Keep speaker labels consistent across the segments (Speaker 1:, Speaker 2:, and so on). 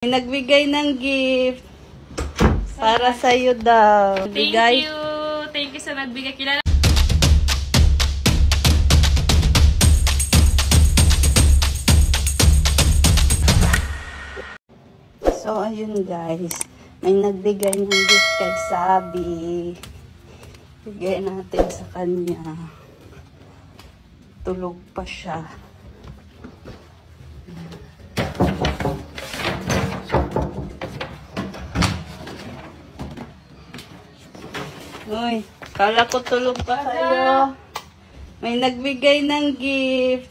Speaker 1: May nagbigay ng gift para sa iyo daw.
Speaker 2: Thank you. Thank you sa nagbigay. Kilala.
Speaker 1: So, ayun guys. May nagbigay ng gift kay Sabi. Bigay natin sa kanya. Tulog pa siya. Uy, kala ko tulog pa kayo. May nagbigay ng gift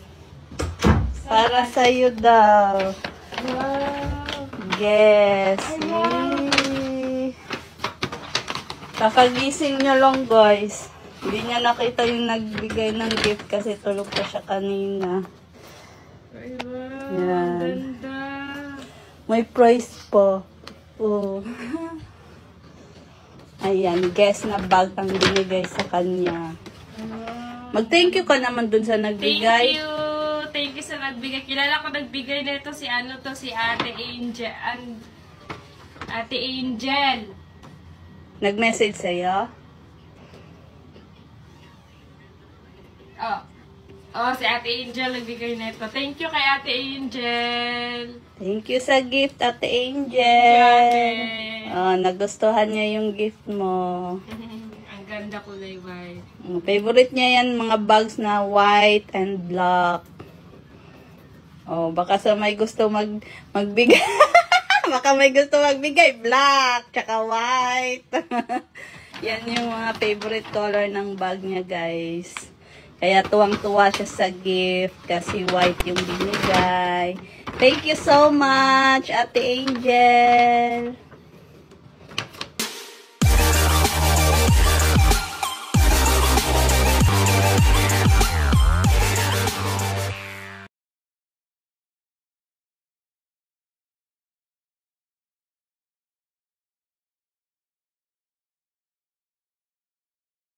Speaker 1: para sa iyo daw.
Speaker 2: Wow.
Speaker 1: Yes. Yay. Kakagising nyo lang guys. Hindi niya nakita yung nagbigay ng gift kasi tulog pa siya kanina.
Speaker 2: Ay, wow.
Speaker 1: Yan.
Speaker 2: Ganda.
Speaker 1: May prize po. Oh. Ayan, guess na bag ang binigay sa kanya. Mag-thank you ka naman dun sa nagbigay.
Speaker 2: Thank you. Thank you sa nagbigay. Kilala ko nagbigay nito si ano to, si Ate Angel. Ate Angel.
Speaker 1: Nag-message sa'yo?
Speaker 2: Oh, si Ate Angel nagbigay nito. Thank you kay Ate Angel.
Speaker 1: Thank you sa gift, Ate Angel.
Speaker 2: Ate.
Speaker 1: Oh, nagustuhan niya yung gift mo.
Speaker 2: Ang ganda kulay white.
Speaker 1: Favorite niya yan, mga bags na white and black. Oh, baka sa may gusto magbigay. Baka may gusto magbigay, black, tsaka white. Yan yung mga favorite color ng bag niya, guys. Kaya tuwang-tuwa siya sa gift kasi white yung binigay. Thank you so much, Ate Angel.